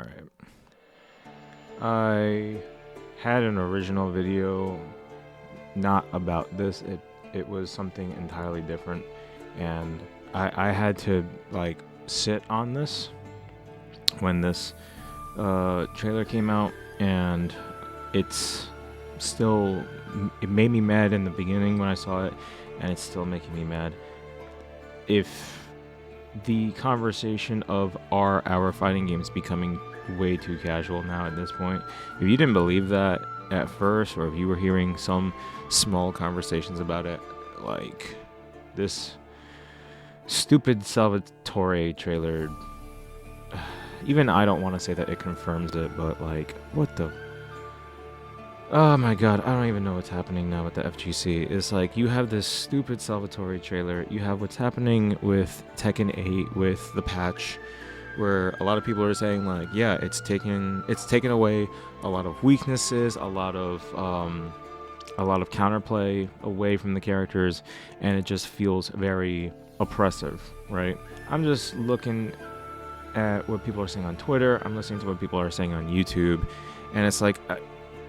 Alright. I had an original video not about this. It was something entirely different. And I had to like sit on this when this trailer came out, and it's still, it made me mad in the beginning when I saw it, and it's still making me mad. If the conversation of are our fighting games becoming way too casual now at this point, if you didn't believe that at first, or if you were hearing some small conversations about it, like this stupid Salvatore trailer, even I don't want to say that it confirms it, but like, what the, oh my god, I don't even know what's happening now with the FGC. It's like, you have this stupid Salvatore trailer, you have what's happening with Tekken 8 with the patch, where a lot of people are saying like, yeah, it's taken away a lot of weaknesses, a lot of counterplay away from the characters, and it just feels very oppressive, right? I'm just looking at what people are saying on Twitter, I'm listening to what people are saying on YouTube, and it's like,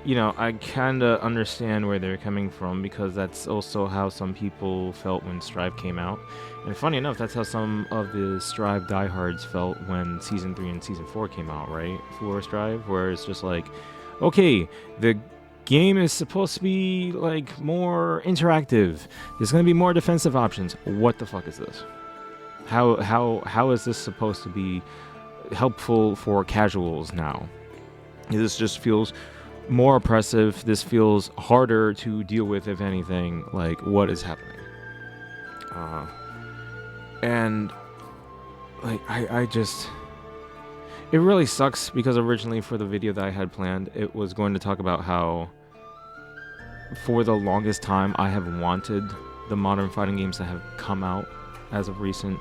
you know, I kind of understand where they're coming from, because that's also how some people felt when Strive came out. And funny enough, that's how some of the Strive diehards felt when Season 3 and Season 4 came out, right? For Strive, where it's just like, okay, the game is supposed to be like more interactive. There's going to be more defensive options. What the fuck is this? How is this supposed to be helpful for casuals now? This just feels more oppressive. This feels harder to deal with, if anything. Like, what is happening? And like, I just, it really sucks, because originally for the video that I had planned, it was going to talk about how for the longest time I have wanted the modern fighting games that have come out as of recent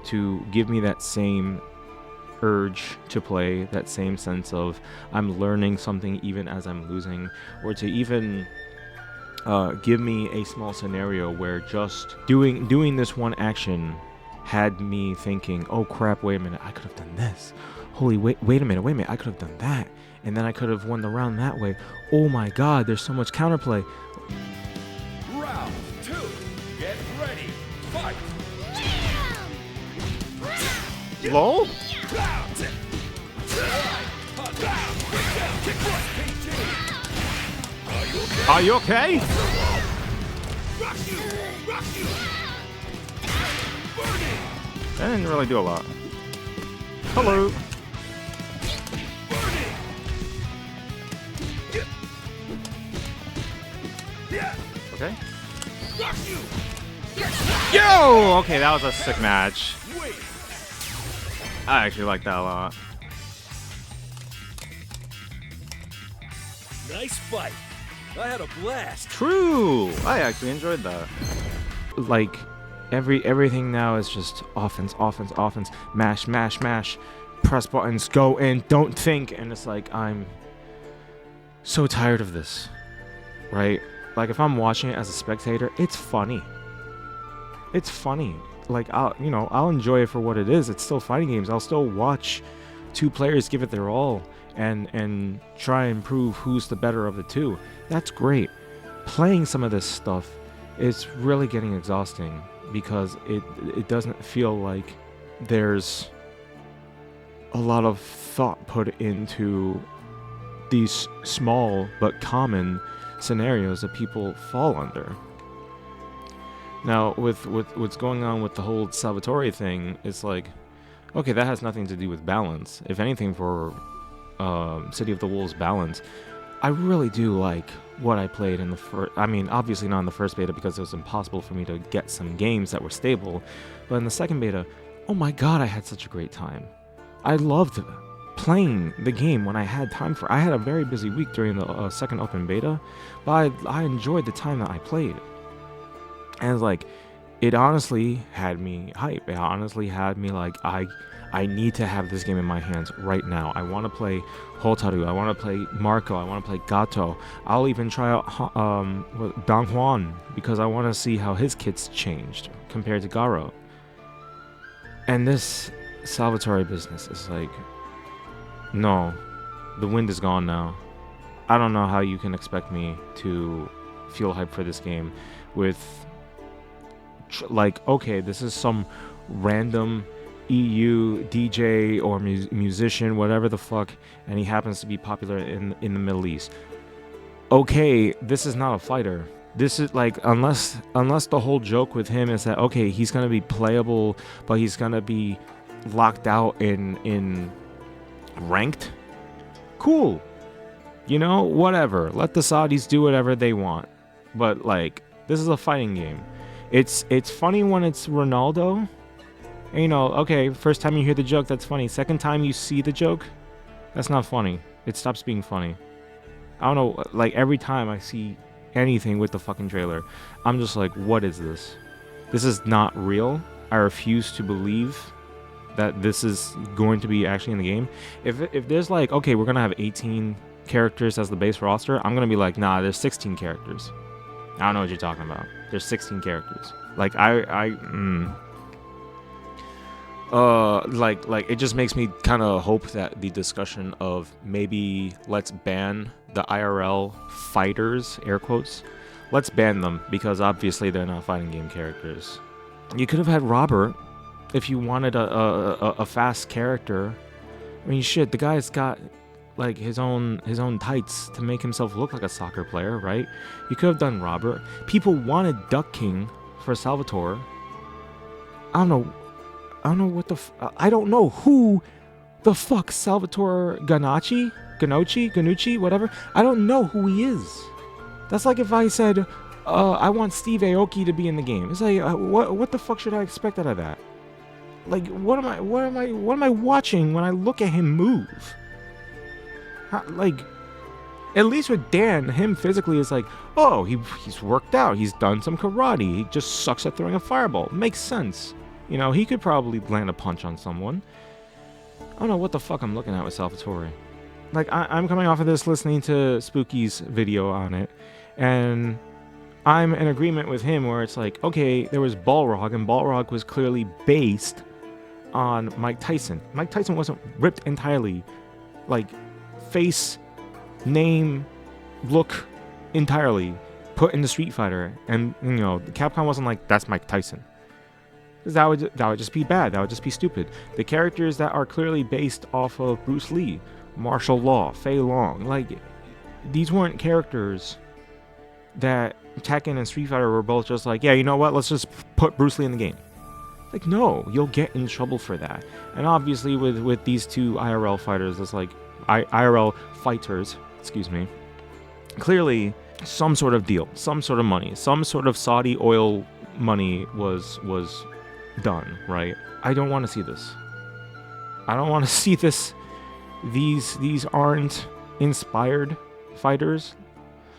to give me that same urge to play, that same sense of I'm learning something even as I'm losing, or to even give me a small scenario where just doing this one action had me thinking, oh crap, wait a minute, I could have done this. Holy, wait a minute, I could have done that, and then I could have won the round that way. Oh my god, there's so much counterplay. Round 2, get ready, fight! LOL? Are you okay? That didn't really do a lot. Hello. Okay. Yo! Okay, that was a sick match. I actually like that a lot. Nice fight. I had a blast. True. I actually enjoyed that. Like, everything now is just offense, mash, press buttons, go in, don't think, and it's like, I'm so tired of this, right? Like, if I'm watching it as a spectator, it's funny. Like, I'll enjoy it for what it is. It's still fighting games. I'll still watch two players give it their all and try and prove who's the better of the two. That's great. Playing some of this stuff is really getting exhausting, because it doesn't feel like there's a lot of thought put into these small but common scenarios that people fall under. Now, with what's going on with the whole Salvatore thing, it's like, okay, that has nothing to do with balance. If anything, for City of the Wolves balance, I really do like what I played in the first. I mean, obviously not in the first beta, because it was impossible for me to get some games that were stable. But in the second beta, oh my god, I had such a great time. I loved playing the game when I had time for. I had a very busy week during the second open beta, but I enjoyed the time that I played. And like, it honestly had me hype. It honestly had me like, I need to have this game in my hands right now. I want to play Hotaru. I want to play Marco. I want to play Gato. I'll even try out Dong Juan, because I want to see how his kit's changed compared to Garo. And this Salvatore business is like, No, the wind is gone now. I don't know how you can expect me to feel hyped for this game with like, okay, this is some random EU DJ or musician, whatever the fuck, and he happens to be popular in the Middle East. Okay, this is not a fighter. This is like, unless the whole joke with him is that, okay, he's gonna be playable, but he's gonna be locked out in ranked. Cool, you know, whatever. Let the Saudis do whatever they want. But like, this is a fighting game. It's funny when it's Ronaldo. And, you know, okay, first time you hear the joke, that's funny. Second time you see the joke, that's not funny. It stops being funny. I don't know, like every time I see anything with the fucking trailer, I'm just like, what is this? This is not real. I refuse to believe that this is going to be actually in the game. If there's like, okay, we're gonna have 18 characters as the base roster, I'm gonna be like, nah, there's 16 characters. I don't know what you're talking about. There's 16 characters. Like like it just makes me kind of hope that the discussion of maybe let's ban the IRL fighters, air quotes, let's ban them, because obviously they're not fighting game characters. You could have had Robert if you wanted a fast character. I mean, shit, the guy's got like his own tights to make himself look like a soccer player, right? You could have done Robert. People wanted Duck King for Salvatore. I don't know what the I don't know who the fuck Salvatore Ganucci, whatever. I don't know who he is. That's like if I said, I want Steve Aoki to be in the game. It's like, what the fuck should I expect out of that? Like, what am I watching when I look at him move? Like, at least with Dan, him physically is like, oh, he's worked out. He's done some karate. He just sucks at throwing a fireball. Makes sense. You know, he could probably land a punch on someone. I don't know what the fuck I'm looking at with Salvatore. Like, I'm coming off of this listening to Spooky's video on it, and I'm in agreement with him where it's like, okay, there was Balrog, and Balrog was clearly based on Mike Tyson. Mike Tyson wasn't ripped entirely. Like, face, name, look entirely put into Street Fighter, and, you know, Capcom wasn't like, that's Mike Tyson. Because that would just be bad. That would just be stupid. The characters that are clearly based off of Bruce Lee, Martial Law, Fei Long, like, these weren't characters that Tekken and Street Fighter were both just like, yeah, you know what, let's just put Bruce Lee in the game. Like, no, you'll get in trouble for that. And obviously with these two IRL fighters, it's like, IRL fighters, excuse me, clearly some sort of deal, some sort of money, some sort of Saudi oil money was done, right? I don't want to see this. I don't want to see this. These aren't inspired fighters.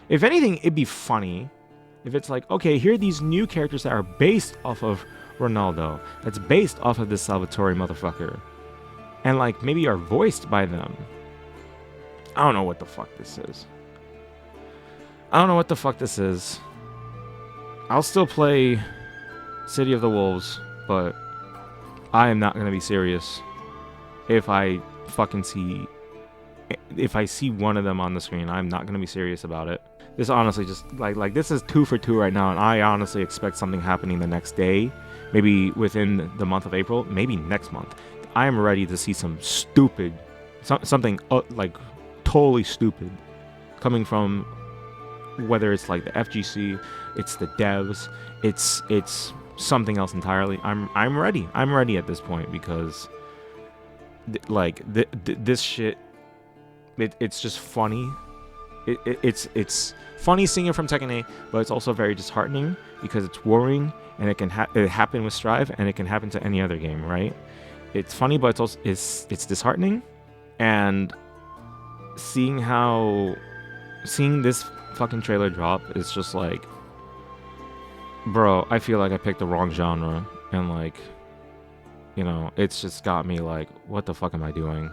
If anything, it'd be funny if it's like, okay, here are these new characters that are based off of Ronaldo, that's based off of this Salvatore motherfucker, and like maybe are voiced by them. I don't know what the fuck this is. I'll still play City of the Wolves, but I am not going to be serious if I see one of them on the screen. I'm not going to be serious about it. This honestly just like this is 2 for 2 right now, and I honestly expect something happening the next day, maybe within the month of April, maybe next month. I am ready to see some stupid, something like totally stupid coming from, whether it's like the FGC, it's the devs, it's something else entirely. I'm ready. I'm ready at this point, because this shit, it's just funny. It's funny seeing it from Tekken 8, but it's also very disheartening because it's worrying, and it happened with Strive, and it can happen to any other game, right? It's funny, but it's also it's disheartening, and seeing this fucking trailer drop is just like, bro, I feel like I picked the wrong genre, and like, you know, it's just got me like, what the fuck am I doing?